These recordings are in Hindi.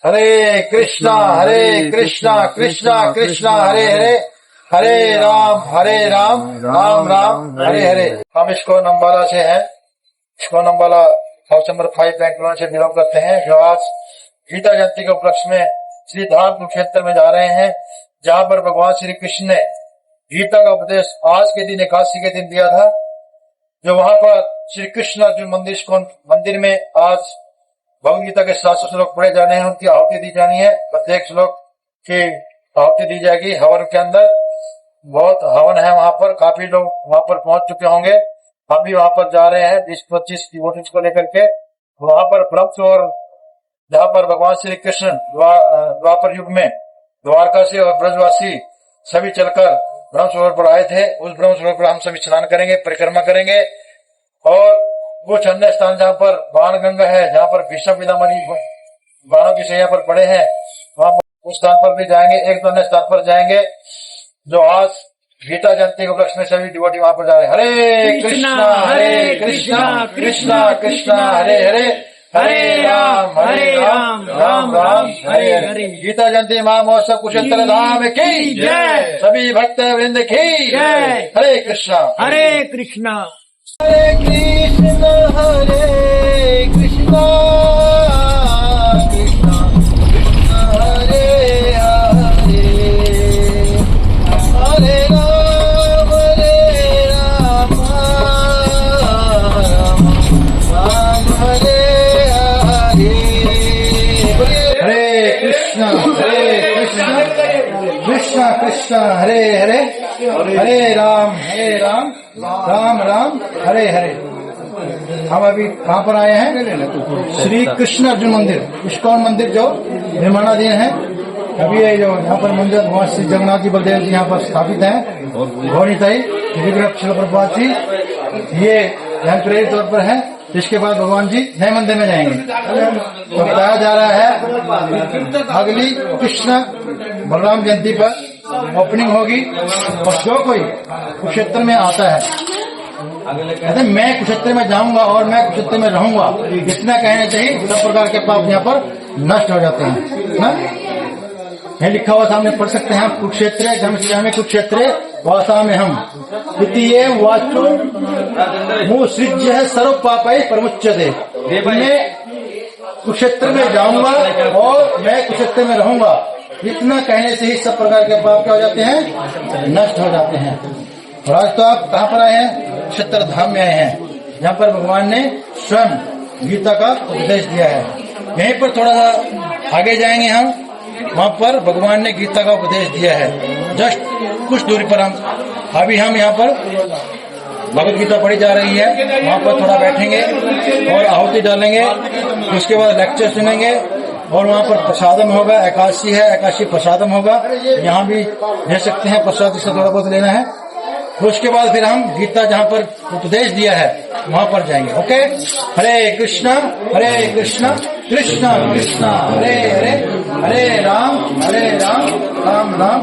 हरे कृष्णा कृष्णा कृष्णा हरे हरे, हरे राम राम राम हरे हरे। हम इस्कॉन अम्बाला से हैं। ISKCON Ambala house number 5 Bangalore से बिलोंग करते हैं। जो आज गीता जयंती के उपलक्ष्य में श्री धाम कुरुक्षेत्र में जा रहे हैं, जहाँ पर भगवान श्री कृष्ण ने गीता का उपदेश आज के दिन एकादशी के दिन दिया था। जो वहां पर श्री कृष्ण अर्जुन मंदिर इस्कॉन मंदिर में आज भगवद गीता के 700 श्लोक पढ़े जाने हैं, उनकी आहुति दी जानी है। प्रत्येक श्लोक की आहुति दी जाएगी हवन के अंदर। बहुत हवन है वहां पर, काफी लोग वहां पर पहुंच चुके होंगे। हम भी वहां पर जा रहे हैं 20-25 डिवोटीज को लेकर के। वहां पर ब्रह्म और जहाँ पर भगवान श्री कृष्ण द्वापर युग में द्वारका से और ब्रजवासी सभी चलकर ब्रह्म सरोवर पर आए थे, उस ब्रह्म सरोवर पर हम सभी स्नान करेंगे, परिक्रमा करेंगे। और कुछ अन्य स्थान जहाँ पर बाण गंगा है, जहाँ पर भीष्म पितामही बाणों की शैया पर पड़े हैं, वहां उस स्थान पर भी जाएंगे। एक तो अन्य स्थान पर जाएंगे जो आज गीता जयंती के उपलक्ष्य में सभी डिवोटी वहां पर जा रहे हैं। हरे कृष्णा कृष्णा कृष्णा हरे हरे, हरे राम राम राम हरे हरे। गीता जयंती महामहोत्सव कुरुक्षेत्र धाम की जय, सभी भक्त वृंद की जय। हरे कृष्णा हरे कृष्णा हरे कृष्णा कृष्णा कृष्णा हरे हरे, हरे राम राम हरे हरे। हरे कृष्णा कृष्णा कृष्णा हरे हरे, हरे राम राम राम हरे हरे। हम अभी कहाँ पर आए हैं? श्री कृष्ण अर्जुन मंदिर इस्कॉन मंदिर जो निर्माणाधीन है। अभी ये जो यहाँ पर मंदिर भगवान श्री जगन्नाथ जी बलदेव जी यहाँ पर स्थापित हैं, घोड़ीताई प्रभुपाद जी, ये टेम्परेरी तौर पर है। इसके बाद भगवान जी नए मंदिर में जाएंगे। तो बताया जा रहा है अगली कृष्ण बलराम जयंती पर ओपनिंग होगी। और जो कोई कुरुक्षेत्र में आता है, कहते मैं कुरुक्षेत्र में जाऊंगा और मैं कुरुक्षेत्र में रहूंगा, इतना कहना चाहिए। सब प्रकार के पाप यहाँ पर नष्ट हो जाते हैं ना। यह लिखा हुआ सामने पढ़ सकते हैं। कुरुक्षेत्र धर्मश्यामी कुरुक्षेत्र वासा में हम द्वितीय वाचो मुँह सृज्य सर्व पापाई प्रमुच्यते। मैं कुरुक्षेत्र में जाऊंगा और मैं कुरुक्षेत्र में रहूंगा, इतना कहने से ही सब प्रकार के पाप क्या हो जाते हैं? नष्ट हो जाते हैं। और आज तो आप कहाँ पर आए हैं? कुरुक्षेत्र धाम में आए हैं, जहाँ पर भगवान ने स्वयं गीता का उपदेश दिया है। यहीं पर थोड़ा सा आगे जाएंगे हम, वहाँ पर भगवान ने गीता का उपदेश दिया है। जस्ट कुछ दूरी पर हम यहाँ पर भगवद गीता पढ़ी जा रही है। वहाँ पर थोड़ा बैठेंगे और आहुति डालेंगे, उसके बाद लेक्चर सुनेंगे। और वहाँ पर प्रसादम होगा, एकादशी है, एकादशी प्रसादम होगा। यहाँ भी ले सकते हैं, प्रसाद से थोड़ा बहुत लेना है। तो उसके बाद फिर हम गीता जहाँ पर उपदेश दिया है वहाँ पर जाएंगे। ओके। हरे कृष्णा कृष्णा कृष्णा हरे हरे, हरे राम राम राम।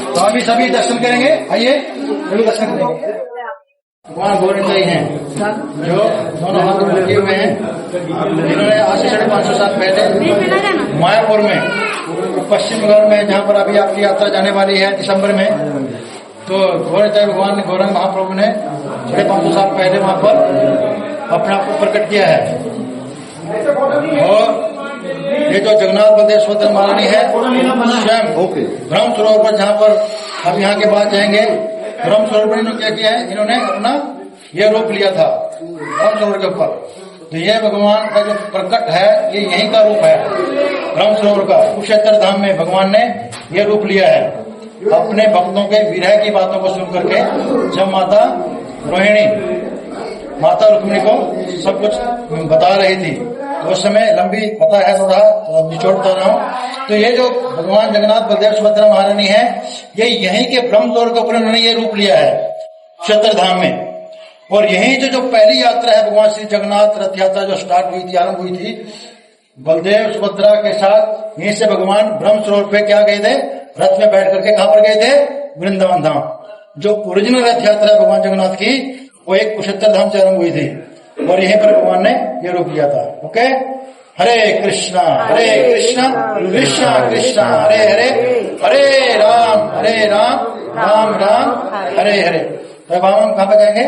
तो अभी सभी दर्शन करेंगे। आइए सभी दर्शन करेंगे। भगवान गोविंद हैं जो दोनों हाथ में लगे हुए हैं। इन्होंने आज से 550 साल पहले मायापुर में, पश्चिम बंगाल में, जहाँ पर अभी आपकी यात्रा जाने वाली है दिसंबर में, तो भगवान ने गौरंग महाप्रभु ने 550 साल पहले वहाँ पर अपने आप को प्रकट किया है। और ये जो जगन्नाथ बलदेव सुभद्रा महारानी है, स्वयं ब्रह्म सरोवर पर, जहाँ पर अब यहाँ के बाद जाएंगे, ब्रह्म सरोवर पर इन्होंने क्या किया है? इन्होंने अपना यह रूप लिया था ब्रह्म सरोवर के ऊपर। तो यह भगवान का जो प्रकट है, ये यहीं का रूप है, ब्रह्म सरोवर का। कुरुक्षेत्र धाम में भगवान ने यह रूप लिया है। अपने भक्तों के विरह की बातों को सुन करके जब माता रोहिणी माता रुक्मिणी को सब कुछ बता रही थी, तो उस समय लंबी कथा है, थोड़ा निचोड़ता रहा हूँ। तो ये जो भगवान जगन्नाथ बलदेव सुभद्रा महारानी है, ये यहीं के ब्रह्म सरोवर के ऊपर उन्होंने ये रूप लिया है कुरुक्षेत्र धाम में। और यही जो पहली यात्रा है भगवान श्री जगन्नाथ रथ यात्रा जो स्टार्ट हुई थी, आरंभ हुई थी, बलदेव सुभद्रा के साथ यहीं से भगवान ब्रह्म सरोवर पे क्या गए थे? रथ में बैठ करके कहाँ पर गए थे? वृंदावन धाम। जो ओरिजिनल रथ यात्रा है भगवान जगन्नाथ की, वो एक कुरुक्षेत्र धाम से आरंभ हुई थी और यहीं पर भगवान ने ये रूप लिया था। ओके। हरे कृष्णा कृष्णा कृष्णा हरे हरे, हरे राम राम राम हरे हरे। तो अब हम कहाँ पर जाएंगे?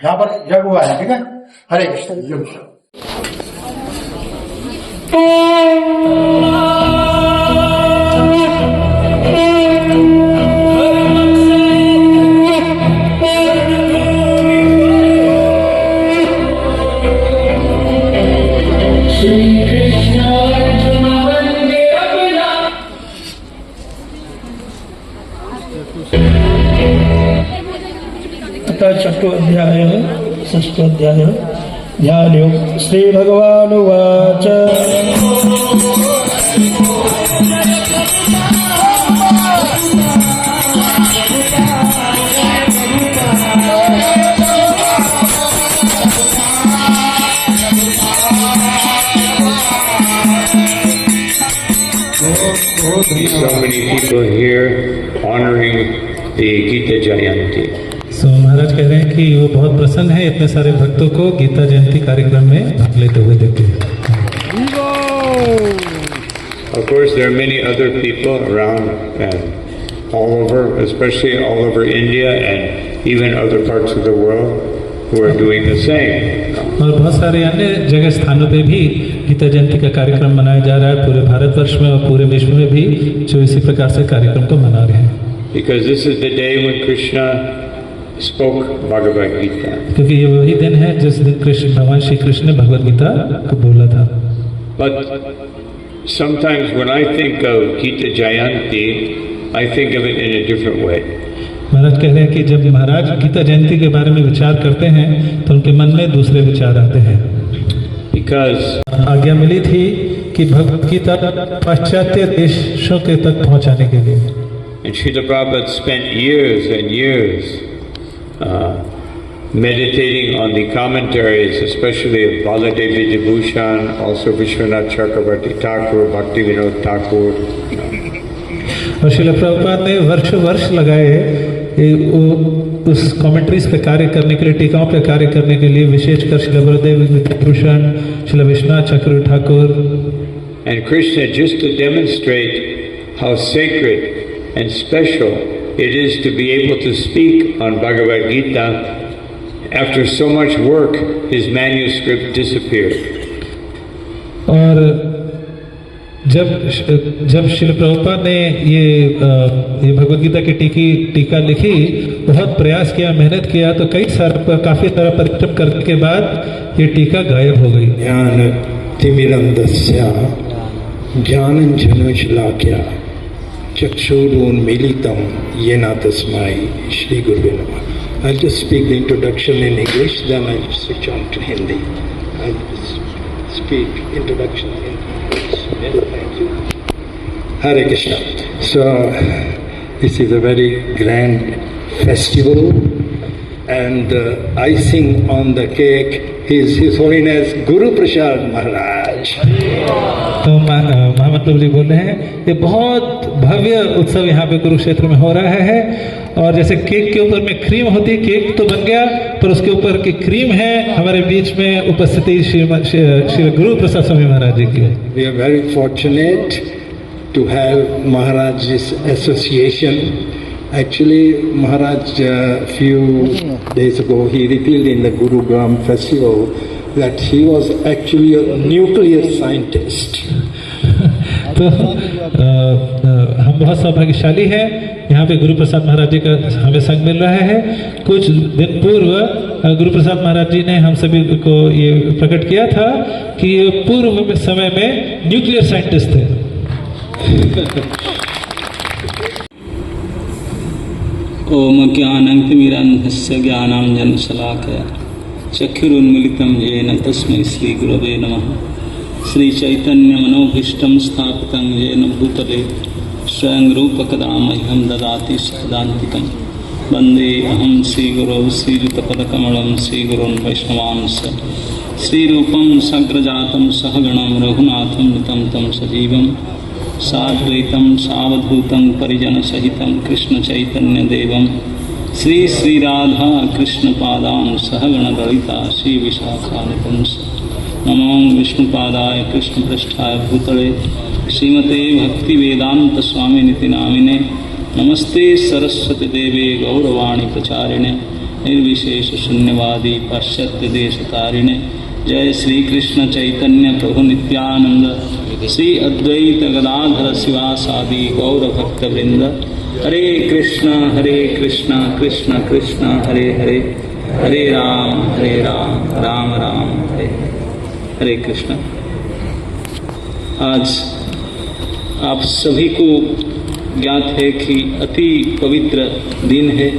यहाँ पर जग हुआ है, ठीक है। हरे कृष्ण। चतुर्थाध्याय षष्ठाध्याय ध्यान Shri भगवानुवाच So many people here honoring the Gita Jayanti. महाराज कह रहे हैं कि वो बहुत प्रसन्न है इतने सारे भक्तों को गीता जयंती कार्यक्रम में भाग लेते हुए देखते हैं। Of course, there are many other people around and all over, especially all over India and even other parts of the world who are doing the same. और बहुत सारे अन्य जगह स्थानों पे भी गीता जयंती का कार्यक्रम मनाया जा रहा है, पूरे भारतवर्ष में और पूरे विश्व में भी जो इसी प्रकार से कार्यक्रम को मना रहे हैं। Because this is the day when Krishna spoke Bhagavad Gita. क्योंकि ये वही दिन है जिस दिन कृष्ण भगवान श्री कृष्ण ने भगवद गीता को बोला था। But sometimes when I think of Gita Jayanti, I think of it in a different way. महाराज कह रहे हैं कि जब महाराज गीता जयंती के बारे में विचार करते हैं तो उनके मन में दूसरे विचार आते हैं। Because आज्ञा मिली थी कि भगवद गीता पाश्चात्य देशों के तक पहुंचाने के लिए। And Srila Prabhupada spent years and years meditating on the commentaries, especially of Baladevi Vibhushan, also Vishwanath Chakravarti Thakur, Bhakti Vinod Thakur. और श्रील प्रभुपाद ने वर्ष लगाए उस कमेंट्रीज पे कार्य करने के लिए, टीकाओं पे कार्य करने के लिए, विशेषकर श्रील बलदेव विभूषण, श्रील विश्वनाथ चक्रवर्ती Thakur. And Krishna, just to demonstrate how sacred and special it is to be able to speak on Bhagavad Gita, after so much work, his manuscript disappeared. और जब श्रील प्रभुपाद ने ये भगवद गीता की टीका लिखी, बहुत प्रयास किया, मेहनत किया, तो काफी सारा परिश्रम करने के बाद ये टीका गायब हो गई। ज्ञान तिमिरंधस्य ज्ञानंजनशलाकया चक्षुरुन्मीलितं येन तस्मै श्री गुरुवे नमः। I'll just speak the introduction in English, then I'll switch on to Hindi. I'll speak introduction in English. Thank you. Hare Krishna. So, this is a very grand festival, and icing on the cake is His Holiness Guru Prasad Maharaj. तो महामंत्र जी बोल रहे हैं ये बहुत भव्य उत्सव यहाँ पे कुरुक्षेत्र में हो रहा है, और जैसे केक के ऊपर में क्रीम होती है, केक तो बन गया पर उसके ऊपर की क्रीम है। हमारे बीच में उपस्थिति श्री गुरु प्रसाद स्वामी महाराज जी की। We are very fortunate to have Maharaj's association. Actually, Maharaj few days ago he revealed in the Guru Gram festival that he was actually a nuclear scientist. तो हम बहुत सौभाग्यशाली हैं, यहाँ पे गुरु प्रसाद महाराज जी का हमें संग मिल रहा है। कुछ दिन पूर्व गुरु प्रसाद महाराज जी ने हम सभी को ये प्रकट किया था कि ये पूर्व समय में न्यूक्लियर साइंटिस्ट थे। ओम ज्ञानंतिमिरन्धस्य ज्ञानांजनशलाकया चक्षुरुन्मीलितं येन तस्मै श्री गुरवे नमः। श्री चैतन्य मनोभीष्टं स्थापितं येन भूतले स्वयं रूपकदा मह्यं ददाति सदान्तिकं। वन्दे अहं श्रीगुरौ श्रीयुतपदकमलं श्रीगुरोन् वैष्णवांश श्रीरूपं सग्रजातं सहगणं रघुनाथं नितं तं सजीवं साद्वैतं सावधूतं परिजनसहितं कृष्णचैतन्यदेवं श्रीराधा कृष्णपादान् सहगणललिता श्रीविशाखानुपुंस नमो विष्णुपादाय कृष्णपृष्ठाय भूतले श्रीमते भक्तिवेदांत स्वामी निति नामिने नमस्ते सरस्वती देवे गौरवाणी प्रचारिणे निर्विशेष शून्यवादी पाश्चात्य देशतारिणे जय श्री कृष्ण चैतन्य प्रभु नित्यानंद श्री अद्वैत गदाधर शिवासादि गौर भक्त वृंद हरे कृष्ण कृष्ण कृष्ण हरे हरे हरे राम राम राम हरे हरे कृष्ण। आज आप सभी को ज्ञात है कि अति पवित्र दिन है,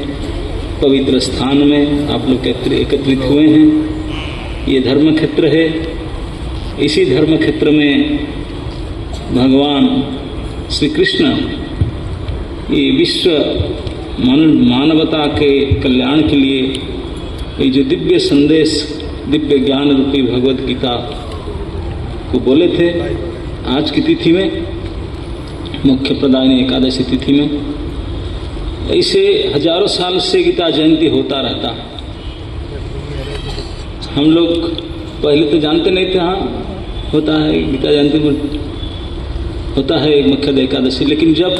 पवित्र स्थान में आप लोग एकत्रित हुए हैं। ये धर्म क्षेत्र है। इसी धर्म क्षेत्र में भगवान श्री कृष्ण ये विश्व मानवता के कल्याण के लिए ये जो दिव्य संदेश, दिव्य ज्ञान रूपी भगवत गीता को बोले थे। आज की तिथि में, मुख्य प्रदायिनी एकादशी तिथि में, ऐसे हजारों साल से गीता जयंती होता रहता। हम लोग पहले तो जानते नहीं थे, हाँ होता है गीता जयंती होता है मुख्य एकादशी, लेकिन जब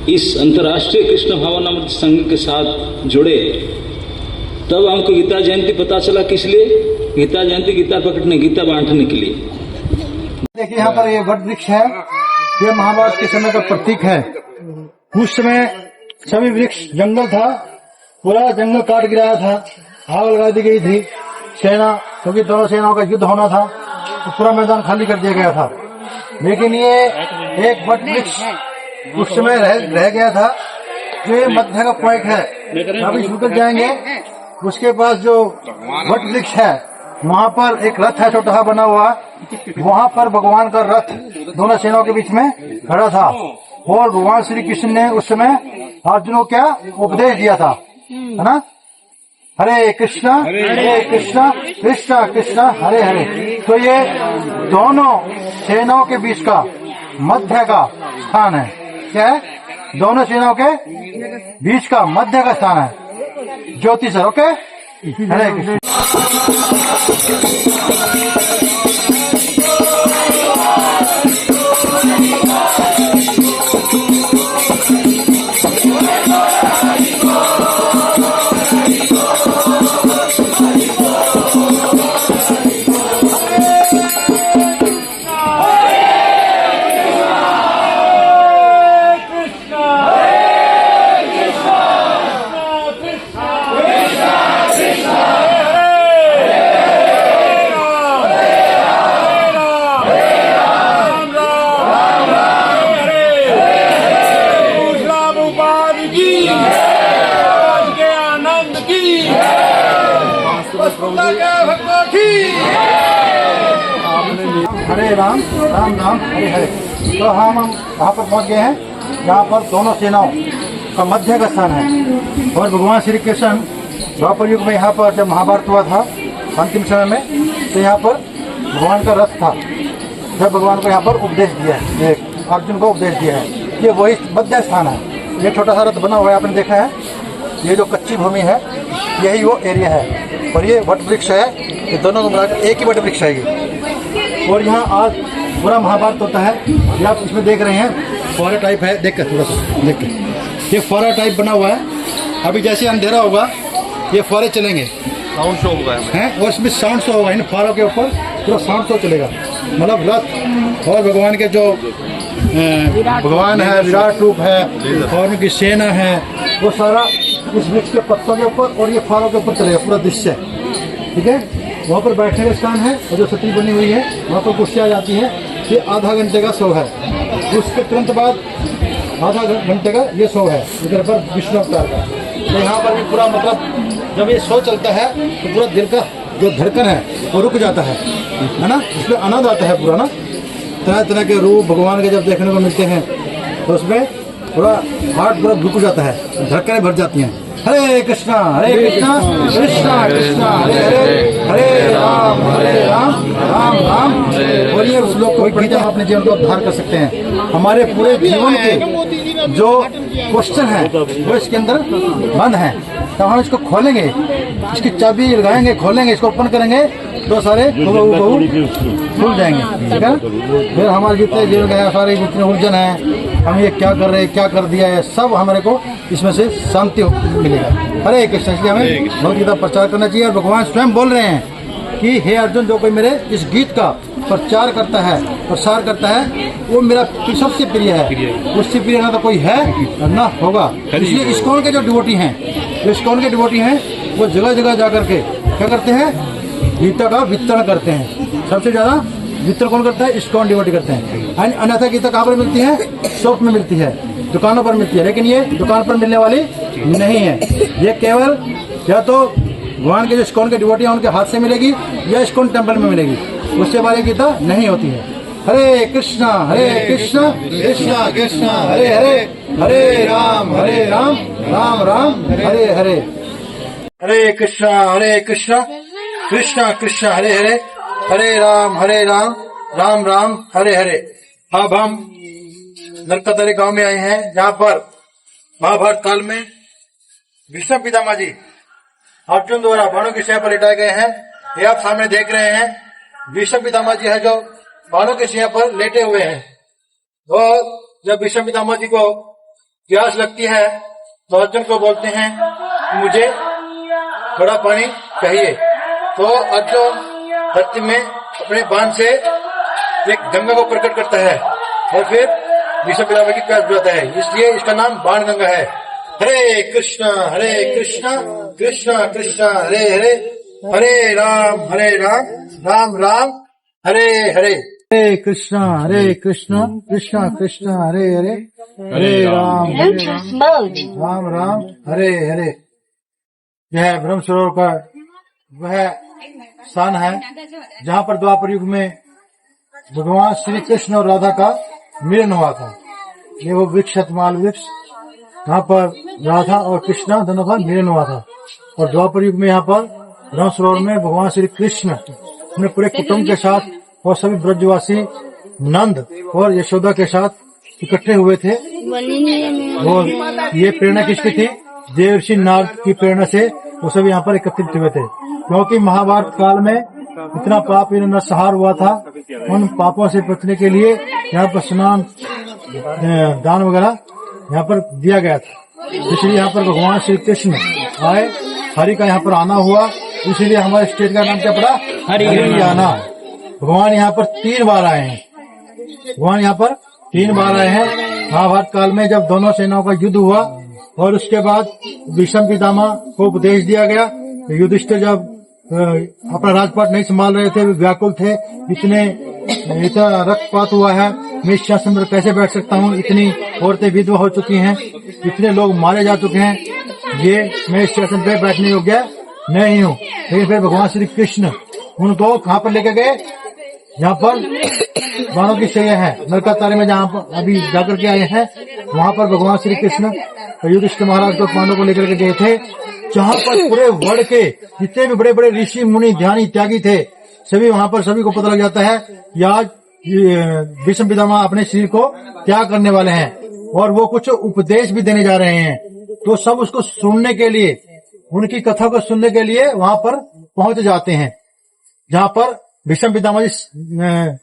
इस अंतर्राष्ट्रीय कृष्ण भावनामृत संघ के साथ जुड़े तब हमको गीता जयंती पता चला। किस लिए गीता जयंती? गीता पकड़ने, गीता बांटने के लिए। देखिए यहाँ पर ये वट वृक्ष है, ये महाभारत के समय का प्रतीक है। उस समय सभी वृक्ष जंगल था, पूरा जंगल काट गिराया था, आग लगा दी गई थी सेना, क्योंकि दोनों सेनाओं का युद्ध होना था, तो पूरा मैदान खाली कर दिया गया था। लेकिन ये एक वट वृक्ष उस समय रह गया था, जो ये मध्य का पॉइंट है। अभी निकल जाएंगे, उसके पास जो वट वृक्ष है वहाँ पर एक रथ है छोटा बना हुआ, वहाँ पर भगवान का रथ दोनों सेनाओं के बीच में खड़ा था। और भगवान श्री कृष्ण ने उस समय अर्जुन को क्या उपदेश दिया था, है ना? हरे कृष्णा कृष्ण कृष्ण हरे हरे। तो ये दोनों सेनाओं के बीच का मध्य का स्थान है। क्या है? दोनों सेनाओं के बीच का मध्य का स्थान है। ज्योति सर, ओके? हरे कृष्ण। हरे राम राम हरे हरे। तो हम यहाँ पर पहुँच गए हैं, जहाँ पर दोनों सेनाओं का मध्य का स्थान है। और भगवान श्री कृष्ण द्वापर युग में यहाँ पर जब महाभारत हुआ था अंतिम समय में, तो यहाँ पर भगवान का रथ था। जब भगवान को यहाँ पर उपदेश दिया है, अर्जुन को उपदेश दिया है, ये वही मध्य स्थान है। ये छोटा सा रथ बना हुआ है, आपने देखा है। ये जो कच्ची भूमि है यही वो एरिया है। और ये वट वृक्ष है, ये दोनों को मिलाकर एक ही वट वृक्ष है ये। और यहाँ आज पूरा महाभारत होता है। ये आप इसमें देख रहे हैं, फौरा टाइप है, देख कर थोड़ा सा देख कर, ये फौरा टाइप बना हुआ है। अभी जैसे अंधेरा होगा ये फौरे चलेंगे, साउंड शो होगा हैं, और इसमें साउंड शो होगा। इन फौरों के ऊपर पूरा साउंड शो चलेगा। मतलब रथ और भगवान के जो भगवान है, विराट रूप है, और उनकी सेना है, वो सारा इस वृक्ष के पत्तों के ऊपर और ये फौरों के ऊपर चलेगा, पूरा दृश्य। ठीक है, वहाँ पर बैठने का स्थान है, और जो छतरी बनी हुई है वहाँ पर कुर्सियाँ आ जाती है। ये आधा घंटे का शो है। उसके तुरंत बाद आधा घंटे का ये शो है इधर पर विष्णु अवतार का। तो यहाँ पर भी पूरा मतलब जब ये शो चलता है तो पूरा दिल का जो धड़कन है वो रुक जाता है ना? उसमें आनंद आता है पूरा ना। तरह तरह के रूप भगवान के जब देखने को मिलते हैं तो उसमें पूरा हार्ट पूरा रुक जाता है, धड़कनें भर जाती हैं। हरे कृष्णा कृष्णा कृष्णा हरे हरे, हरे राम राम राम। और ये उस लोग को गीता अपने जीवन को उद्धार कर सकते हैं। हमारे पूरे जीवन के जो क्वेश्चन है वो इसके अंदर बंद है। तो हम इसको खोलेंगे, इसकी चाबी लगाएंगे, खोलेंगे, इसको ओपन करेंगे तो सारे बहू खुल जाएंगे, ठीक है। फिर हमारे जितने जीवन का सारे जितने उलझन है, हम ये क्या कर रहे हैं, क्या कर दिया है, सब हमारे को इसमें से शांति मिलेगा। हरे कृष्ण। इसलिए हमें भगवद गीता प्रचार करना चाहिए। और भगवान स्वयं बोल रहे हैं कि हे अर्जुन, जो कोई मेरे इस गीत का प्रचार करता है, प्रसार करता है, वो मेरा सबसे प्रिय है। उससे प्रिय ना तो कोई है और ना होगा। इसलिए इस्कॉन के जो डिवोटी हैं, जो इस्कॉन के डिवोटी हैं, वो जगह जगह जाकर के क्या करते हैं, गीता का वितरण करते हैं। सबसे ज्यादा वितरण कौन करता है? इस्कॉन डिवोटी करते हैं। अन्यथा गीता कहाँ पर मिलती है? शॉप में मिलती है, दुकानों पर मिलती है। लेकिन ये दुकान पर मिलने वाली नहीं है। ये केवल या तो भगवान के जो इस्कॉन के डिवोटी हैं उनके हाथ से मिलेगी या इस्कॉन टेम्पल में मिलेगी, उससे वाली गीता नहीं होती है। हरे कृष्णा कृष्णा कृष्णा हरे हरे, हरे राम राम राम हरे हरे। हरे कृष्णा कृष्णा कृष्णा हरे हरे, हरे राम राम हरे हरे। अब हम नरकतरे गांव में आए हैं, जहाँ पर महाभारत काल में भीष्म पितामह जी अर्जुन द्वारा बाणों की सेना पर लिटाए गए हैं। ये आप सामने देख रहे हैं, भीष्म पितामह जी है जो बाणों की सेना पर लेटे हुए हैं। तो जब भीष्म पितामह जी को प्यास लगती है तो अर्जुन को बोलते हैं मुझे थोड़ा पानी चाहिए। तो अर्जुन धरती में अपने बाण से एक गंगा को प्रकट करता है और फिर भीष्म पितामह की प्यास बुझाता है। इसलिए इसका नाम बाण गंगा है। हरे कृष्णा कृष्णा कृष्णा हरे हरे, हरे राम राम राम हरे हरे। हरे कृष्णा कृष्णा कृष्णा हरे हरे, हरे राम राम हरे हरे। यह ब्रह्म सरोवर का वह स्थान है जहाँ पर द्वापर युग में भगवान श्री कृष्ण और राधा का मिलन हुआ था। ये वो वृक्ष माल वृक्ष, यहाँ पर राधा और कृष्णा दोनों का मिलन हुआ था। और द्वापर युग में यहाँ पर ब्रह्म सरोवर में भगवान श्री कृष्ण अपने पूरे कुटुंब के साथ और सभी ब्रजवासी नंद और यशोदा के साथ इकट्ठे हुए थे। और ये प्रेरणा किसकी थी? देवर्षि नारद की प्रेरणा से वो सभी यहाँ पर एकत्रित हुए थे। क्योंकि महाभारत काल में इतना पाप इन्हें नरसंहार हुआ था, उन पापों से बचने के लिए यहाँ पर स्नान दान वगैरह यहाँ पर दिया गया था। इसलिए यहाँ पर भगवान श्री कृष्ण आए, हरि का यहाँ पर आना हुआ, इसीलिए हमारे स्टेट का नाम क्या पड़ा? हरियाणा। भगवान यहाँ पर 3 बार आए हैं। भगवान यहाँ पर 3 बार आए हैं। महाभारत काल में जब दोनों सेनाओं का युद्ध हुआ और उसके बाद भीष्म पितामह को उपदेश दिया गया। युधिष्ठिर जब अपना राजपाट नहीं संभाल रहे थे, वे व्याकुल थे, इतना रक्तपात हुआ है, मैं इस शासन पर कैसे बैठ सकता हूँ, इतनी औरतें विधवा हो चुकी हैं, इतने लोग मारे जा चुके हैं, ये मैं इस शासन पे बैठने योग्य नहीं हूँ। लेकिन फिर भगवान श्री कृष्ण उनको कहाँ पर लेके गए? यहाँ पर बाणों की शैया है नरकातारे में, जहाँ पर अभी जाकर के आए हैं, वहाँ पर भगवान श्री कृष्ण युधिष्ठिर महाराज को पांडवों को लेकर के गए थे, जहाँ पर पूरे वर्ल्ड के जितने भी बड़े बड़े ऋषि मुनि ध्यानी त्यागी थे, सभी वहाँ पर सभी को पता लग जाता है कि आज भीष्म पितामह अपने शरीर को त्याग करने वाले हैं और वो कुछ उपदेश भी देने जा रहे हैं। तो सब उसको सुनने के लिए, उनकी कथा को सुनने के लिए वहाँ पर पहुंच जाते हैं, जहाँ पर भीष्म पितामह जी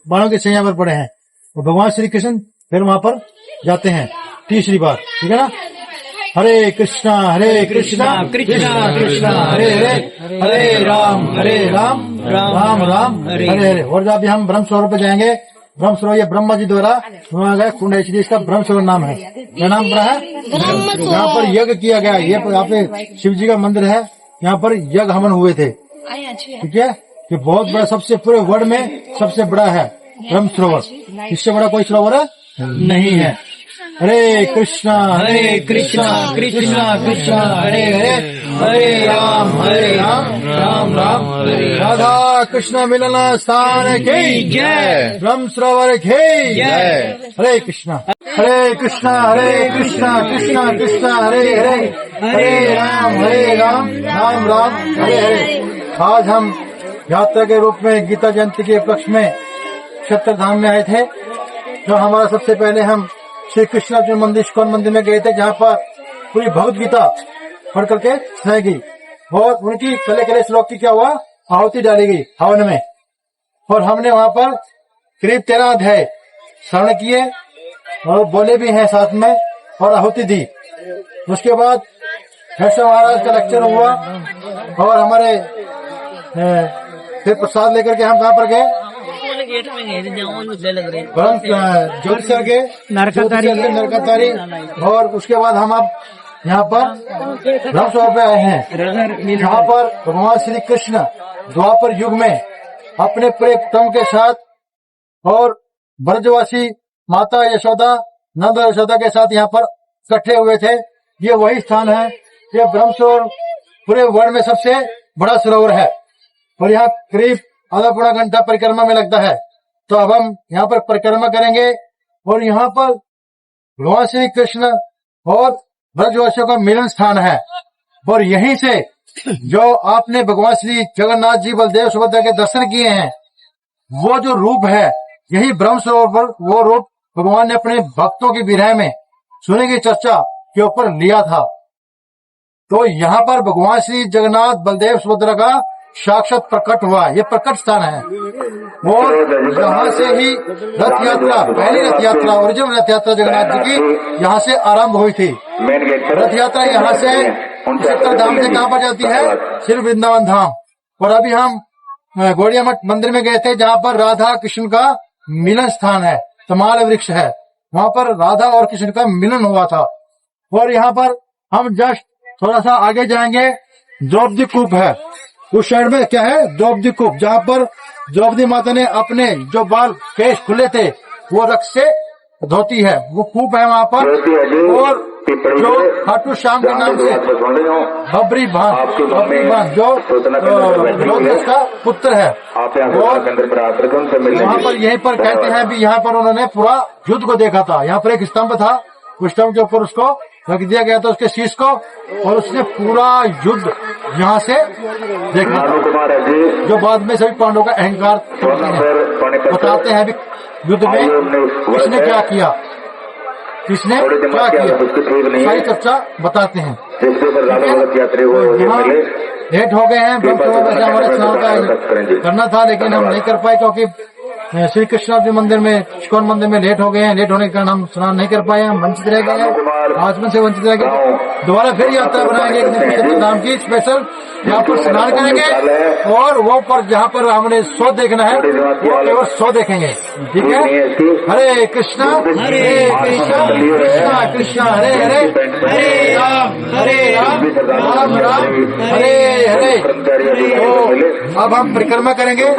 बाणों की शैया पर पड़े हैं। और भगवान श्री कृष्ण फिर वहाँ पर जाते हैं तीसरी बार, ठीक है ना। हरे कृष्णा कृष्णा कृष्णा हरे हरे, हरे राम राम राम हरे हरे। और जब हम ब्रह्म सरोवर पे जाएंगे, ब्रह्म सरोवर ये ब्रह्मा जी द्वारा बनाया गया कुंड है, इसलिए इसका ब्रह्म सरोवर नाम है। क्या नाम पड़ा है? यहाँ पर यज्ञ किया गया। ये यहाँ पे शिव जी का मंदिर है, यहाँ पर यज्ञ हवन हुए थे, ठीक है। ये बहुत बड़ा, सबसे पूरे वर्ल्ड में सबसे बड़ा है ब्रह्म सरोवर। इससे बड़ा कोई सरोवर नहीं है। हरे कृष्णा कृष्णा कृष्णा हरे हरे, हरे राम राम हरे। राधा कृष्ण मिलन स्थान की जय, ब्रह्म सरोवर की जय। हरे कृष्णा कृष्णा कृष्णा कृष्णा हरे हरे, हरे राम राम हरे हरे। आज हम यात्रा के रूप में गीता जयंती के उपलक्ष्य में क्षेत्रधाम में आए थे। जो हमारा सबसे पहले हम श्री कृष्ण अर्जुन मंदिर इस्कॉन मंदिर में गए थे, जहाँ पर पूरी भगवत गीता पढ़ करके सुनाई गई और उनकी कले कले श्लोक की क्या हुआ, आहुति डाली गई हवन में। और हमने वहां पर करीब 13 अध्याय श्रवण किए और बोले भी हैं साथ में और आहुति दी। उसके बाद हर्षा महाराज का लेक्चर हुआ और हमारे फिर प्रसाद लेकर के हम कहाँ पर गए, ज्योति सर के नरकतारी। और उसके बाद हम अब यहाँ पर ब्रह्मसरोवर पे आए हैं, जहाँ पर भगवान श्री कृष्ण द्वापर युग में अपने पूरे कुटुंब के साथ और ब्रजवासी माता यशोदा, नंद और यशोदा के साथ यहाँ पर इकट्ठे हुए थे। ये वही स्थान है, ये ब्रह्मसरोवर पूरे वर्ल्ड में सबसे बड़ा सरोवर है और यहाँ करीब आधा पौना घंटा परिक्रमा में लगता है। तो अब हम यहाँ पर परिक्रमा करेंगे और यहाँ पर भगवान श्री कृष्ण और ब्रजवासियों का मिलन स्थान है। और यहीं से जो आपने भगवान श्री जगन्नाथ जी, बलदेव, सुभद्रा के दर्शन किए हैं, वो जो रूप है, यही ब्रह्म सरोवर पर वो रूप भगवान ने अपने भक्तों की विरह में सुनी की चर्चा के ऊपर लिया था। तो यहाँ पर भगवान श्री जगन्नाथ, बलदेव, सुभद्रा का साक्षात प्रकट हुआ, ये प्रकट स्थान है। और यहाँ से ही रथ यात्रा, पहली रथ यात्रा, ओरिजिनल रथ यात्रा जगन्नाथ जी की यहाँ से आरंभ हुई थी। रथ यात्रा यहाँ से 69 धाम से कहाँ पर जाती है, सिर्फ वृंदावन धाम। और अभी हम गौड़िया मठ मंदिर में गए थे, जहाँ पर राधा कृष्ण का मिलन स्थान है, तमाल वृक्ष है, वहाँ पर राधा और कृष्ण का मिलन हुआ था। और यहाँ पर हम जस्ट थोड़ा सा आगे जाएंगे, द्रौपदी कूप है, उस साइड में क्या है, द्रौपदी कूप, जहाँ पर द्रौपदी माता ने अपने जो बाल केश खुले थे वो रक्त से धोती है, वो कूप है वहाँ पर। और जो खाटू श्याम के नाम से बबरी भान जो रोहतस का पुत्र है, और वहाँ पर यहीं पर कहते हैं भी यहाँ पर उन्होंने पूरा युद्ध को देखा था। यहाँ पर एक स्तंभ था, उस स्तंभ के ऊपर उसको रख दिया गया था, उसके शीश को, और उसने पूरा युद्ध यहाँ से देखा था, जो बाद में सभी पांडवों का अहंकार बताते हैं भी युद्ध में किसने क्या किया, किसने क्या किया, सारी चर्चा बताते हैं। यहाँ लेट हो गए हैं, ब्रह्मसरोवर हमारे स्नान का करना था, लेकिन हम नहीं कर पाए क्योंकि श्री कृष्ण जी मंदिर में, इस्कॉन मंदिर में लेट हो गए हैं। लेट होने के कारण हम स्नान नहीं कर पाए, हम वंचित रह गए हैं, आचमन से वंचित रह गए। दोबारा फिर यात्रा बनाएंगे एक नाम की स्पेशल, यहाँ पर स्नान करेंगे और वो पर जहाँ पर हमने शो देखना है वो केवल शो देखेंगे, ठीक है। हरे कृष्णा कृष्णा कृष्णा हरे हरे, हरे राम राम राम हरे हरे। तो अब हम परिक्रमा करेंगे।